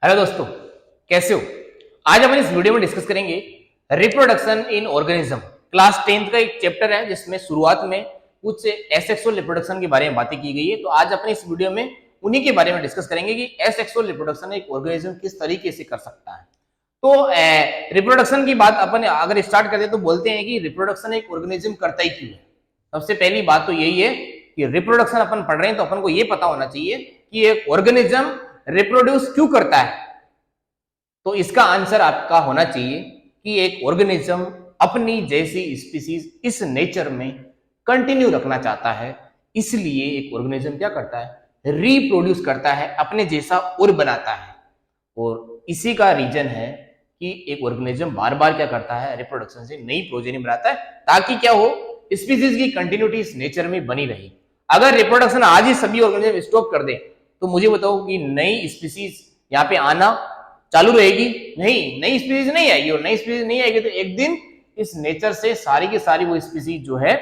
Hello दोस्तों, कैसे हो। आज अपन इस वीडियो में डिस्कस करेंगे reproduction in organism. Class 10th का एक चैप्टर है जिसमें शुरुआत में कुछ एसेक्सुअल रिप्रोडक्शन के बारे में बातें की गई है। तो आज अपन इस वीडियो में उन्हीं के बारे में डिस्कस करेंगे कि एसेक्सुअल रिप्रोडक्शन एक ऑर्गेनिज्म किस तरीके से कर सकता है। तो रिप्रोडक्शन की बात अपन अगर स्टार्ट करते तो बोलते हैं कि रिप्रोडक्शन एक ऑर्गेनिज्म करता ही क्यों है। सबसे पहली बात तो यही है कि रिप्रोडक्शन अपन पढ़ रहे हैं तो अपन को ये पता होना चाहिए कि एक ऑर्गेनिज्म रिप्रोड्यूस क्यों करता है। तो इसका आंसर आपका होना चाहिए कि एक ऑर्गेनिज्म अपनी जैसी स्पीसीज इस नेचर में कंटिन्यू रखना चाहता है, इसलिए एक ऑर्गेनिज्म क्या करता है, रिप्रोड्यूस करता है, अपने जैसा और बनाता है। और इसी का रीजन है कि एक ऑर्गेनिज्म बार बार क्या करता है, रिप्रोडक्शन से नई प्रोजेनी बनाता है ताकि क्या हो, स्पीसीज की कंटिन्यूटी इस नेचर में बनी रहे। अगर रिप्रोडक्शन आज ही सभी ऑर्गेनिज्म स्टॉप कर दे तो मुझे बताओ कि नई स्पीसीज यहाँ पे आना चालू रहेगी? नहीं, नई स्पीसीज नहीं आएगी। और नई स्पीसीज नहीं आएगी तो एक दिन इस नेचर से सारी की सारी वो स्पीसीज जो है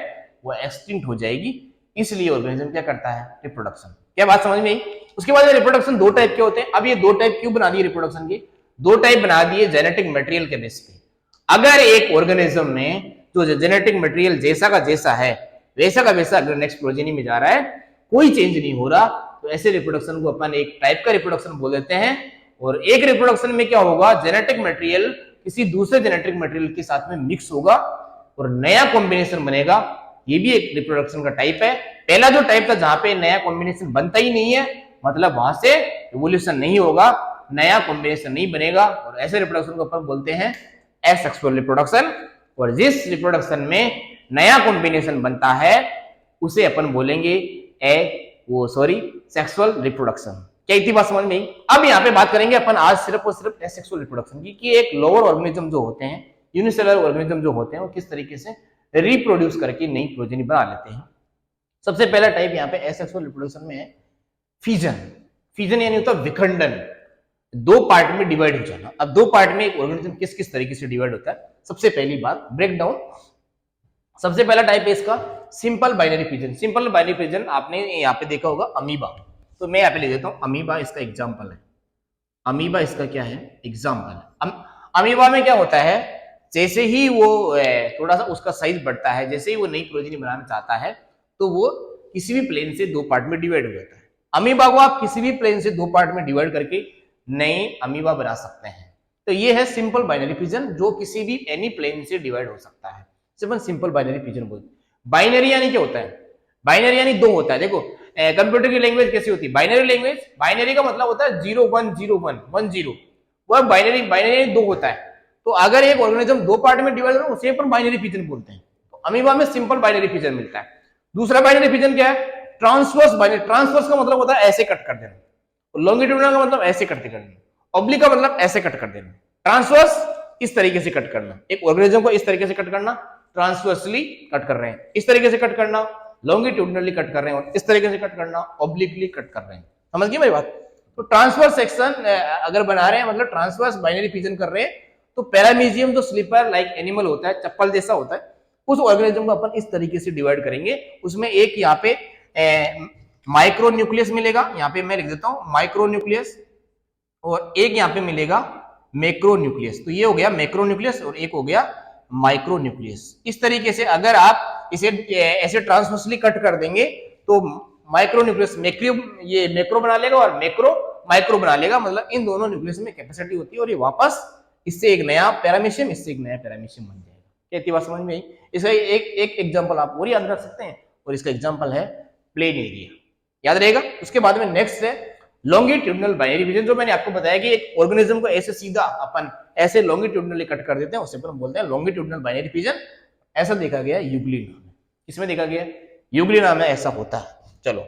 वो एक्सटिंक्ट हो जाएगी। इसलिए ऑर्गेनिज्म क्या करता है, रिप्रोडक्शन। क्या बात समझ में आई? उसके बाद रिप्रोडक्शन दो टाइप के होते हैं। अब ये दो टाइप क्यों बना दिए रिप्रोडक्शन के? दो टाइप बना दिए जेनेटिक मटेरियल के बेस पे। अगर एक ऑर्गेनिज्म में जो जेनेटिक मटेरियल जैसा का जैसा है वैसा का वैसा अगर नेक्स्ट प्रोजेनी में जा रहा है, कोई चेंज नहीं हो रहा, तो ऐसे रिप्रोडक्शन को अपन एक टाइप का रिप्रोडक्शन बोल देते हैं। और एक रिप्रोडक्शन में क्या होगा, जेनेटिक मटेरियल किसी दूसरे जेनेटिक मटेरियल के साथ में मिक्स होगा और नया कॉम्बिनेशन बनेगा। ये भी एक रिप्रोडक्शन का टाइप है। पहला जो टाइप था जहां पे नया कॉम्बिनेशन बनता ही नहीं है, मतलब वहां से एवोल्यूशन नहीं होगा, नया कॉम्बिनेशन नहीं बनेगा, और ऐसे रिप्रोडक्शन को अपन बोलते हैं एसेक्सुअल रिप्रोडक्शन। और जिस रिप्रोडक्शन में नया कॉम्बिनेशन बनता है उसे अपन बोलेंगे सेक्सुअल रिप्रोडक्शन। क्या इतनी बात समझ में आई? अब यहाँ पे बात करेंगे अपन आज सिर्फ और सिर्फ एसेक्सुअल रिप्रोडक्शन की, कि एक लोअर ऑर्गेनिज्म जो होते हैं, यूनिसेलुलर ऑर्गेनिज्म जो होते हैं, वो किस तरीके से रिप्रोड्यूस करके नई प्रोजेनी बना लेते हैं। सबसे पहला टाइप यहाँ पे एसेक्सुअल रिप्रोडक्शन में है फिजन। फिजन यानी होता है विखंडन, दो पार्ट में डिवाइड हो जाना। अब दो पार्ट में एक ऑर्गेनिज्म किस किस तरीके से डिवाइड होता है, सबसे पहली बात ब्रेक डाउन। सबसे पहला टाइप है इसका simple binary fission. Simple binary fission आपने यहाँ पे देखा होगा अमीबा। तो मैं यहाँ पे ले देता हूँ अमीबा, इसका एग्जाम्पल है। अमीबा इसका क्या है, एग्जाम्पल है। अमीबा में क्या होता है, जैसे ही वो थोड़ा सा उसका साइज बढ़ता है, जैसे ही वो नई प्रोजेनी बनाना चाहता है तो वो किसी भी प्लेन से दो पार्ट में डिवाइड हो जाता है। अमीबा को आप किसी भी प्लेन से दो पार्ट में डिवाइड करके नई अमीबा बना सकते हैं। तो ये है सिंपल बाइनरी फिजन, जो किसी भी एनी प्लेन से डिवाइड हो सकता है। सिंपल बाइनरी फिजन बोलते हैं। बाइनरी यानी क्या होता है, बाइनरी यानी दो होता है। देखो कंप्यूटर की लैंग्वेज कैसी होती है, बाइनरी लैंग्वेज, बाइनरी का मतलब होता है 0 1 0 1 1 0, वह बाइनरी बाइनरी दो होता है। तो अगर एक ऑर्गेनिज्म दो पार्ट में डिवाइड हो उसे अपन बाइनरी फिजन बोलते हैं। तो अमीबा में सिंपल बाइनरी फिजन मिलता है। दूसरा बाइनरी फिजन क्या है, ट्रांसवर्स बाइनरी। ट्रांसवर्स का मतलब होता है ऐसे कट कर देना, लॉन्गिट्यूडनल का मतलब ऐसे कट कर देना, ऑब्लिक का मतलब ऐसे कट कर देना। ट्रांसवर्स इस तरीके से कट करना, एक ऑर्गेनिज्म को इस तरीके से कट करना, ट्रांसवर्सली कट कर रहे हैं, इस तरीके से कट करना, लॉन्गिट्यूडनली कट कर रहे हैं, और इस तरीके से कट करना, ऑब्लिकली कट कर रहे हैं। समझ गए मेरी बात? तो ट्रांसवर्स सेक्शन अगर बना रहे हैं, मतलब ट्रांसवर्स बाइनरी फिजन कर रहे हैं, तो पैरामीशियम जो स्लीपर लाइक एनिमल होता है, चप्पल जैसा होता है, उस ऑर्गेनिज्म को अपन इस तरीके से डिवाइड करेंगे। उसमें एक यहाँ पे माइक्रो न्यूक्लियस मिलेगा, यहाँ पे मैं लिख देता हूं माइक्रो न्यूक्लियस, और एक यहाँ पे मिलेगा मैक्रो न्यूक्लियस। तो ये हो गया मैक्रो न्यूक्लियस और एक हो गया माइक्रो न्यूक्लियस। इस तरीके से अगर आप इसे ऐसे ट्रांसवर्सली कट कर देंगे तो माइक्रो न्यूक्लियस ये मैक्रो बना लेगा और मैक्रो माइक्रो बना लेगा। मतलब इन दोनों न्यूक्लियस में कैपेसिटी होती है, और ये वापस इससे एक नया पैरामीशियम, इससे एक नया पैरामीशियम बन जाएगा। क्या इतनी बात समझ में आई? इसका एक एग्जांपल आप और याद रख सकते हैं, और इसका एग्जांपल है प्लेन एरिया, याद रहेगा। उसके बाद में नेक्स्ट है लॉन्गिट्यूडनल बाइनरी फिजन, जो मैंने आपको बताया कि एक ऑर्गेनिज्म को ऐसे सीधा अपन ऐसे लॉन्गिट्यूडनली कट कर देते हैं, उसे अपन बोलते हैं लॉन्गिट्यूडनल बाइनरी फिजन। ऐसा देखा गया यूग्लिना में। किसमें देखा गया? यूग्लिना में ऐसा होता है। चलो,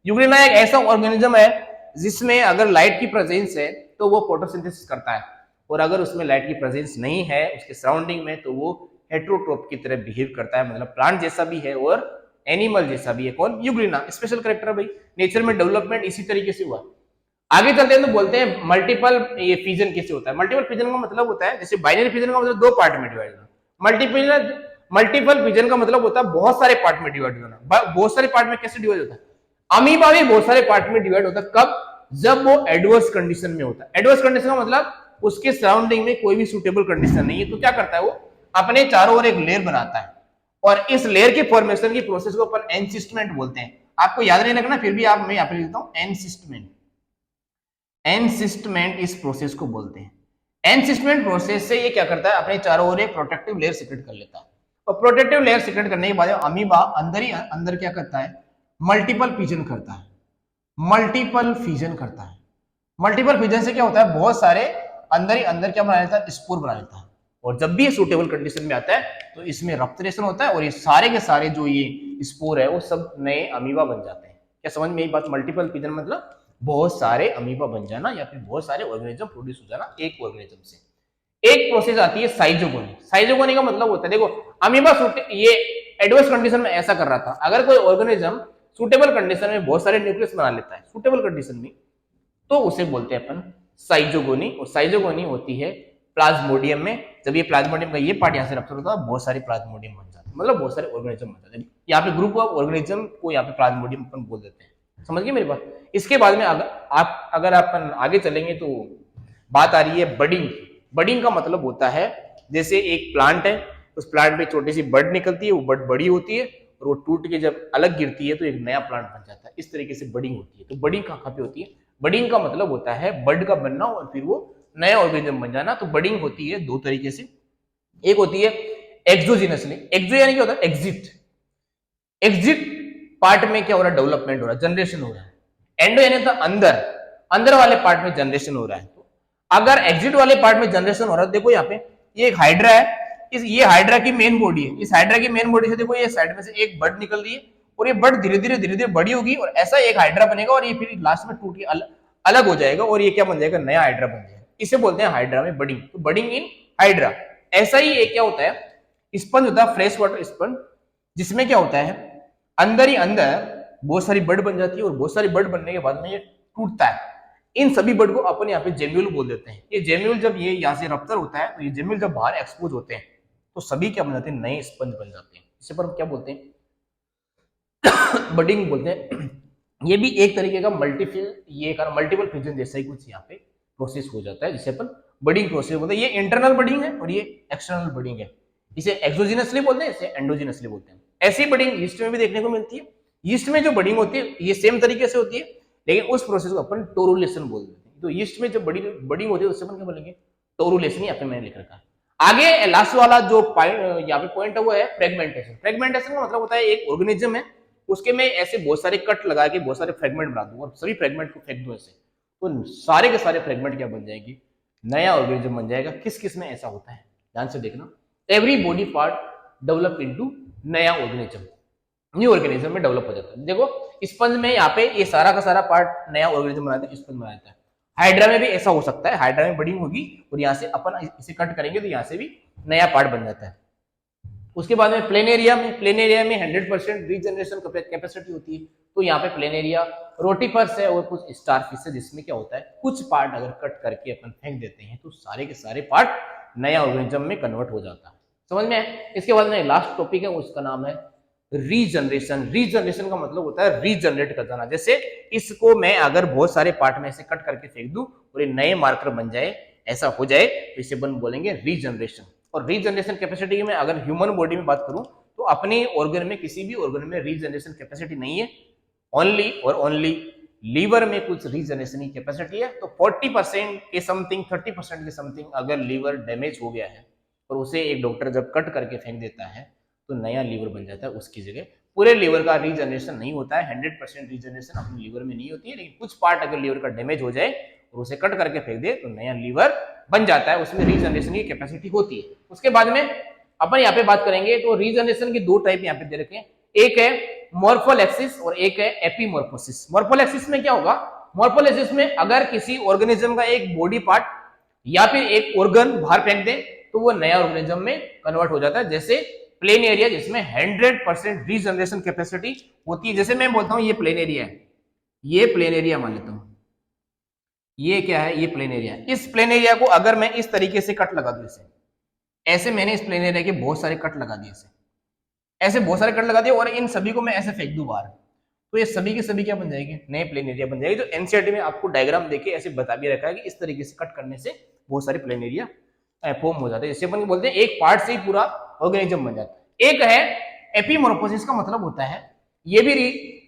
यूग्लिना एक ऐसा ऑर्गेनिज्म है जिसमें अगर लाइट की प्रेजेंस है तो वो फोटोसिंथेसिस करता है, और अगर उसमें लाइट की प्रेजेंस नहीं है उसके सराउंडिंग में, तो वो हेट्रोट्रोप की तरह बिहेव करता है, मतलब प्लांट जैसा भी है और एनिमल जैसा भी है। कौन? यूग्लिना। स्पेशल कैरेक्टर है भाई, नेचर में डेवलपमेंट इसी तरीके से हुआ। आगे चलते हैं तो बोलते हैं मल्टीपल ये फिजन कैसे होता है। मल्टीपल फिजन का मतलब होता है, जैसे बाइनरी फिजन का मतलब दो पार्ट में डिवाइड होना, मल्टीपल फिजन का मतलब होता है बहुत सारे पार्ट में डिवाइड होना। बहुत सारे पार्ट में कैसे डिवाइड होता है? अमीबा भी बहुत सारे पार्ट में डिवाइड होता है। कब? जब वो एडवर्स कंडीशन में होता है। एडवर्स कंडीशन का मतलब उसके सराउंडिंग में कोई भी सुटेबल कंडीशन नहीं है, तो क्या करता है वो अपने चारों ओर एक लेयर बनाता है, और इस लेयर के फॉर्मेशन की प्रोसेस को अपन एनसिस्टमेंट बोलते हैं। आपको याद नहीं रखना, फिर भी आप मैं यहाँ पे लिखता हूँ एनसिस्टमेंट। एनसिस्टमेंट इस प्रोसेस को बोलते हैं। एनसिस्टमेंट प्रोसेस से ये क्या करता है, अपने चारों ओर एक प्रोटेक्टिव लेयर सीक्रेट कर लेता है, और प्रोटेक्टिव लेयर सीक्रेट करने के बाद अमीबा अंदर ही अंदर क्या करता है, मल्टीपल फिजन करता है। मल्टीपल फिजन करता है। मल्टीपल फिजन से क्या होता है, बहुत सारे अंदर ही अंदर क्या बना लेता है, स्पोर बना लेता है, और जब भी ये सूटेबल कंडीशन में आता है तो इसमें रप्तरेशन होता है, और ये सारे के सारे जो ये स्पोर है वो सब नए अमीबा बन जाते हैं। क्या समझ में ये बात? मल्टीपल फिजन मतलब बहुत सारे अमीबा बन जाना, या फिर बहुत सारे ऑर्गेनिज्म प्रोड्यूस हो जाना एक ऑर्गेनिज्म से। एक प्रोसेस आती है साइजोगोनी। साइजोगोनी का मतलब होता है, देखो अमीबा ये एडवर्स कंडीशन में ऐसा कर रहा था, अगर कोई ऑर्गेनिज्म सुटेबल कंडीशन में बहुत सारे न्यूक्लियस बना लेता है सुटेबल कंडीशन में, तो उसे बोलते हैं अपन साइजोगोनी। और साइजोगोनी होती है प्लाज्मोडियम में। जब ये प्लाज्मोडियम का ये पार्ट यहाँ से रप्चर होता है, बहुत सारे प्लाज्मोडियम बन जाते हैं, मतलब बहुत सारे ऑर्गेनिज्म बन जाते हैं। यहाँ पे ग्रुप ऑफ ऑर्गेनिज्म को यहाँ पे प्लाज्मोडियम अपन बोल देते हैं। समझ गए मेरी बात? इसके बाद में अगर अपन आगे चलेंगे तो बात आ रही है बडिंग। बडिंग का मतलब होता है, जैसे एक प्लांट है, उस प्लांट पे छोटी सी बड निकलती है, वो बड बड़ी होती है, और वो टूट के जब अलग गिरती है तो एक नया प्लांट बन जाता है। इस तरीके से बडिंग होती है। तो बडिंग कहाँ पे होती है? बडिंग का मतलब होता है बड का बनना और फिर वो नया ऑर्गेनिज्म बन जाना। तो बडिंग होती है दो तरीके से। एक होती है एक्सोजिनसली। एक्सो यानी क्या होता है? एग्जिट। एग्जिट पार्ट में क्या हो रहा है? डेवलपमेंट हो रहा है, जनरेशन हो रहा है। एंडो यानी तो अंदर, अंदर वाले पार्ट में जनरेशन हो रहा है। तो अगर एग्जिट वाले पार्ट में जनरेशन हो रहा है, देखो यहाँ पे ये एक हाइड्रा है, ये हाइड्रा की मेन बॉडी है। इस हाइड्रा की मेन बॉडी से देखो ये साइड में से एक बड निकल रही है, और ये बड धीरे धीरे बड़ी होगी, और ऐसा एक हाइड्रा बनेगा, और ये फिर लास्ट में टूट के अलग हो जाएगा, और ये क्या बन जाएगा? नया हाइड्रा बन जाएगा। इसे बोलते हैं हाइड्रा में बडिंग। तो बडिंग इन हाइड्रा। ऐसा ही एक क्या होता है, स्पंज होता है, फ्रेश वाटर स्पंज, जिसमें क्या होता है, अंदर ही अंदर बहुत सारी बड बन जाती है, और बहुत सारी बड बनने के बाद में ये टूटता है। इन सभी बड को अपन यहाँ पे जेम्यूल बोल देते हैं। ये जेम्यूल जब ये यहाँ से रप्चर होता है, तो ये जेम्यूल जब बाहर एक्सपोज होते हैं तो सभी क्या बन जाते हैं? नए स्पंज बन जाते हैं। इसे पर हम क्या बोलते हैं? बडिंग बोलते हैं। ये भी एक तरीके का मल्टीपल फिजन जैसा ही कुछ यहाँ पे प्रोसेस हो जाता है, जिसे अपन बडिंग प्रोसेस बोलते हैं। ये इंटरनल बडिंग है और ये एक्सटर्नल बडिंग है। इसे एक्सोजिनसली बोलते हैं, इसे एंडोजिनसली बोलते हैं। ऐसी बडिंग यीस्ट में भी देखने को मिलती है। यीस्ट में जो बडिंग होती है ये सेम तरीके से होती है, लेकिन उस प्रोसेस को अपन टोरुलेशन बोल देते हैं। तो यीस्ट में जो बडिंग होती है उससे अपन क्या बोलेंगे? टोरुलेशन। यहाँ पे मैंने लिख रखा है। आगे लास्ट वाला जो यहाँ पे पॉइंट है वो है फ्रेगमेंटेशन। फ्रेगमेंटेशन का मतलब होता है एक ऑर्गेनिज्म है, उसके में ऐसे बहुत सारे कट लगा के बहुत सारे फ्रेगमेंट बना दूं, और सभी फ्रेगमेंट को फेंक दूं ऐसे, तो सारे के सारे फ्रेगमेंट क्या बन जाएंगे? नया ऑर्गेनिज्म बन जाएगा। किस किस में ऐसा होता है? ध्यान से देखना। Every body part develop into नया ऑर्गेनिज्म, न्यू ऑर्गेनिज्म में डेवलप हो जाता है। देखो स्पंज में यहाँ पे ये सारा का सारा पार्ट नया ऑर्गेनिज्म बनाता है, स्पंज बनाता है। हाइड्रा में भी ऐसा हो सकता है। हाइड्रा में बडिंग होगी और यहाँ से अपन इसे कट करेंगे तो यहाँ से भी नया पार्ट बन जाता है। उसके बाद में प्लेनेरिया में 100% रीजनरेशन कैपेसिटी होती है। तो यहाँ पे प्लेनेरिया रोटिफर्स है और कुछ स्टारफिश है, जिसमें क्या होता है, कुछ पार्ट अगर कट करके अपन फेंक देते हैं तो सारे के सारे पार्ट नया ऑर्गेनिज्म में कन्वर्ट हो जाता है। समझ में आए? इसके बाद में लास्ट टॉपिक है, उसका नाम है रीजनरेशन। रीजनरेशन का मतलब होता है रीजनरेट कर जाना। जैसे इसको मैं अगर बहुत सारे पार्ट में ऐसे कट करके फेंक दूं और ये नए मार्कर बन जाए, ऐसा हो जाए, तो इसे अपन बोलेंगे रीजनरेशन। और रीजनरेशन कैपेसिटी में अगर ह्यूमन बॉडी में बात करूं तो अपने ऑर्गन में, किसी भी ऑर्गन में रीजनरेशन कैपेसिटी नहीं है। ओनली और ओनली लीवर में कुछ रीजनरेशन की कैपेसिटी है। तो 40% के समथिंग, 30% के समथिंग अगर लीवर डैमेज हो गया है और उसे एक डॉक्टर जब कट करके फेंक देता है तो नया लीवर बन जाता है उसकी जगह। पूरे लीवर का रीजनरेशन नहीं होता है, 100% रीजनरेशन अपने लीवर में नहीं होती है, लेकिन कुछ पार्ट अगर लीवर का डैमेज हो जाए और उसे कट करके फेंक दे तो नया लीवर बन जाता है, उसमें रीजनरेशन की कैपेसिटी होती है। उसके बाद में अपन यहाँ पे बात करेंगे तो रीजनरेशन की दो टाइप यहाँ पे दे रखे हैं, एक है मॉर्फोलेक्सिस और एक है एपीमॉर्फोसिस। मॉर्फोलेक्सिस में क्या होगा? मॉर्फोलेक्सिस में अगर किसी ऑर्गेनिज्म का एक बॉडी पार्ट या फिर एक ऑर्गन बाहर फेंक दे तो वो नया ऑर्गेनिज्म में कन्वर्ट हो जाता है। जैसे प्लेन एरिया, जिसमें 100% रीजनरेशन कैपेसिटी होती है। जैसे मैं बोलता हूं ये प्लेन एरिया है, ये प्लेन एरिया मान लेता हूं, ये क्या है? ये प्लेन एरिया है। इस प्लेन एरिया को अगर मैं इस तरीके से कट लगा दूं, ऐसे मैंने इस प्लेन एरिया के बहुत सारे कट लगा दिए, ऐसे बहुत सारे कट लगा दिए और इन सभी को मैं ऐसे फेंक दूं बाहर, तो ये सभी के सभी क्या बन जाएंगे, नए प्लेन एरिया बन जाएंगे। जो एनसीईआरटी में आपको डायग्राम देके ऐसे बता भी रखा है कि इस तरीके से कट करने से बहुत सारे प्लेन एरिया फॉर्म हो जाते हैं। इसे अपन बोलते हैं एक पार्ट से ही पूरा ऑर्गेनिज्म बन जाता है। एक है एपीमॉर्फोसिस, का मतलब होता है ये भी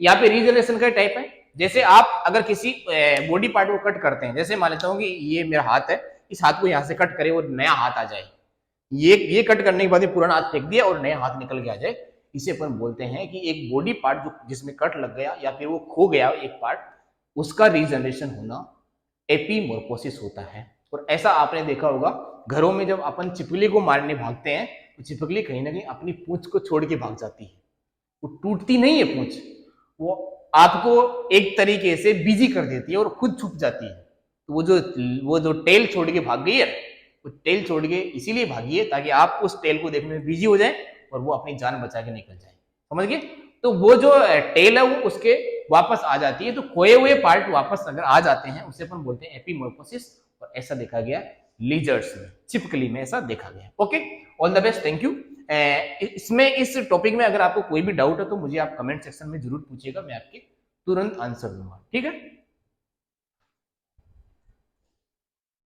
यहाँ पे रीजनरेशन का टाइप है। जैसे आप अगर किसी बॉडी पार्ट को कट करते हैं, जैसे मान लेता हूँ कि ये मेरा हाथ है, इस हाथ को यहाँ से कट करे और नया हाथ आ जाए, ये कट करने के बाद ये पुराना हाथ फेंक दिया और नया हाथ निकल के आ जाए, इसे अपन बोलते हैं कि एक बॉडी पार्ट जो जिसमें कट लग गया या फिर वो खो गया एक पार्ट, उसका रीजनरेशन होना एपीमॉर्फोसिस होता है। और ऐसा आपने देखा होगा घरों में जब अपन छिपकली को मारने भागते हैं तो छिपकली कहीं ना कहीं अपनी पूंछ को छोड़ के भाग जाती है, वो टूटती नहीं है पूंछ, वो आपको एक तरीके से बिजी कर देती है और खुद छुप जाती है। तो वो जो टेल छोड़ के भाग गई है, वो टेल छोड़ के इसीलिए भागी है ताकि आप उस टेल को देखने में बिजी हो जाए और वो अपनी जान बचा के निकल जाए, समझ गए। तो वो जो टेल है वो उसके वापस आ जाती है, तो खोए हुए पार्ट वापस अगर आ जाते हैं उसे अपन बोलते हैं एपीमॉर्फोसिस। और ऐसा देखा गया लीजर्ड्स में, छिपकली में ऐसा देखा गया। Okay, all the best, thank you. इसमें इस टॉपिक में अगर आपको कोई भी डाउट है तो मुझे आप कमेंट सेक्शन में जरूर पूछिएगा, मैं आपके तुरंत आंसर दूंगा, ठीक है।